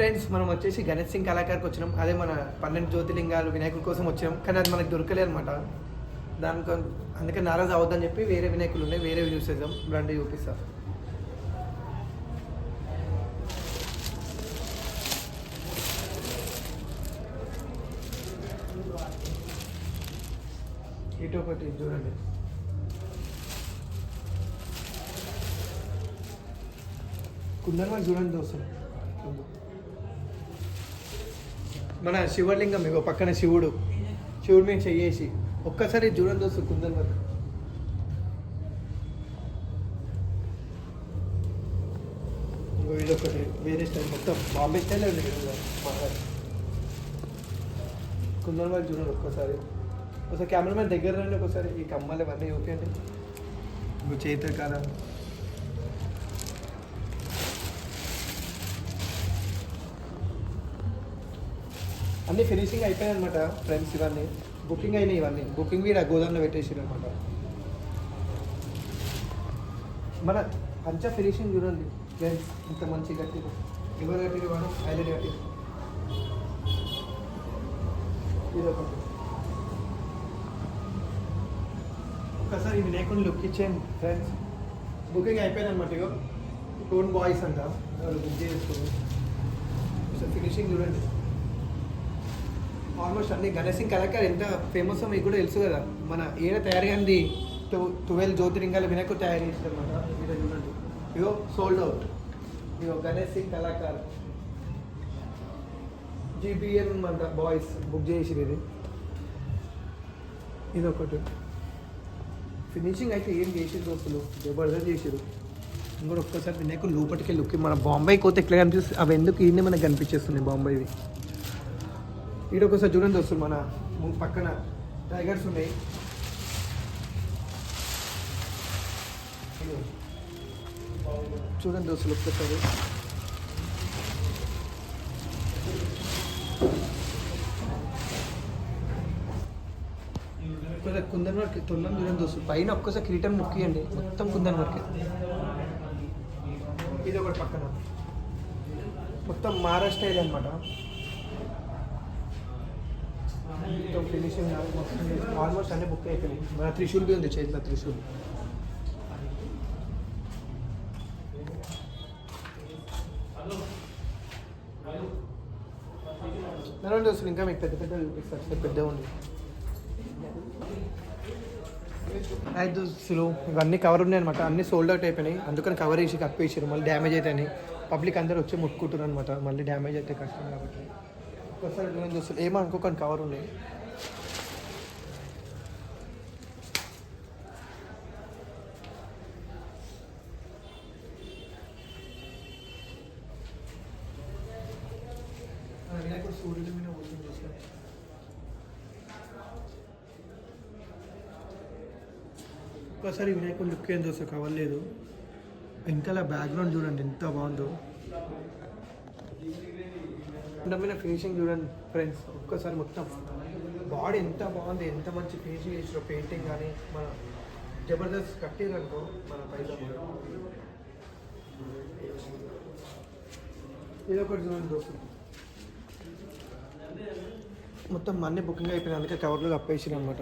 Friends, మనం వచ్చేసి గణేష్ సింగ్ కళాకారుకి వచ్చినాం. అదే మన 12 జ్యోతిర్లింగాలు వినాయకుడి కోసం వచ్చాం, కానీ అది మనకు దొరకలేదు అనమాట. దానికి అందుకే నారాజ్ అవద్దని చెప్పి వేరే వినాయకులు ఉన్నాయి, వేరే యూస్ చేద్దాం. రండి చూపిస్తా. ఇటు ఒకటి చూడండి, కుందన్ వాళ్ళు చూడండి దోస్తులు. మన శివలింగం ఇగో పక్కన శివుడు మీద చెయ్యేసి ఒక్కసారి చూడండి దోస్తు కుందన్ వాళ్ళు. ఇంకో ఇదొకటి వేరే స్టైల్, మొత్తం బాంబే స్టైల్ ఉంది కుందన్ వాళ్ళు చూడండి. ఒకసారి కెమెరామెన్ దగ్గర రండి, ఒకసారి ఈ కమ్మలు ఇవన్నీ ఓకే అండి. ఇంకో చేత కాదా అన్నీ ఫినిషింగ్ అయిపోయాయి అనమాట ఫ్రెండ్స్. ఇవన్నీ బుకింగ్ అయినాయి, ఇవన్నీ బుకింగ్ కూడా గోదాంలో పెట్టేసారు అనమాట. మన పంచ ఫినిషింగ్ చూడండి ఫ్రెండ్స్, ఇంత మంచి గట్టి ఎవరు కట్టి వాడు హైలైట్ కట్టి. ఇది ఒకటి ఒక్కసారి ఈ వినాయకుడిని లుక్ ఇచ్చేయండి ఫ్రెండ్స్. బుకింగ్ అయిపోయింది అనమాట. ఇగో టోన్ బాయ్స్ అంట, వాళ్ళు బుక్ చేసుకోండి. ఫినిషింగ్ చూడండి, ఆల్మోస్ట్ అన్ని. గణేష్ సింగ్ కళాకారు ఎంత ఫేమస్ మీకు కూడా తెలుసు కదా. మన ఏడ తయారు కానీ 12 జ్యోతిర్లింగాల వినాయకుడు తయారు చేస్తారు అనమాట. ఇక్కడ చూడండి, ఇగో సోల్డ్ అవుట్. ఇగో గణేష్ సింగ్ కళాకార్ GBM అంట, బాయ్స్ బుక్ చేసిరు. ఇది ఒకటి ఫినిషింగ్ అయితే ఏం చేసిరు దోస్తులు, జబర్దస్త్ చేసిరు. ఇంకోటి ఒక్కసారి వినాయకుడు లోపలికి లుక్. మన బాంబేకి పోతే ఎట్లా కనిపిస్తుంది, అవి ఎందుకు ఇన్ని మనకు కనిపించేస్తున్నాయి బాంబేవి. ఈడ ఒకసారి చూడండి దోస్తులు, మన పక్కన టైగర్స్ ఉన్నాయి. చూడండి దోస్తులు ఒక్కసారి. ఒక్కసారి కుందన్ వర్క్ తొండం చూడండి దోస్తులు. పైన ఒక్కసారి కిరీటం నొక్కియండి, మొత్తం కుందన్ వర్క్. ఇది ఒకటి పక్కన మొత్తం మహారాష్ట్ర స్టైల్ అనమాట. మొత్తం ఫినిషింగ్ ఆల్మోస్ట్ అన్నీ బుక్ అయిపోయినాయి. మన త్రిశూల్ బి ఉంది, చేతిలో త్రిశూల్. నరండి వస్తుంది. ఇంకా మీకు పెద్ద పెద్ద చూపిస్తారు, పెద్దగా ఉంది. అయితే దోస్తులు ఇవన్నీ కవర్ ఉన్నాయి అనమాట, అన్నీ సోల్డ్ అవుట్ అయిపోయినాయి. అందుకని కవర్ వేసి కప్పేసారు, మళ్ళీ డ్యామేజ్ అవుతాయని పబ్లిక్ అందరూ వచ్చి ముట్టుకుంటున్నారు అనమాట. మళ్ళీ డ్యామేజ్ అయితే కష్టం కాబట్టి ఒకసారి నేను దోస్తులు ఏమో అనుకోకండి, కవర్ ఉన్నాయి. వినాయకుడు సూర్యుడి మీద పోతుంది దోస్తులు. ఒక్కసారి వినాయకుడు లుక్ ఏం దోస్తులు కవర్ ఇంకా బ్యాక్గ్రౌండ్ చూడండి ఎంత బాగుందో. అందమైన ఫినిషింగ్ చూడండి ఫ్రెండ్స్. ఒక్కసారి మొత్తం బాడీ ఎంత బాగుంది, ఎంత మంచి ఫినిషింగ్ చేసిన పెయింటింగ్ కానీ మన జబర్దస్త్ కట్టిరనుకో మన పైసా. ఇది ఒకటి చూడండి దోస్తులు, మొత్తం అన్నీ బుకింగ్ అయిపోయినాయి, అందుకే కవర్లో కప్పేసారు అనమాట.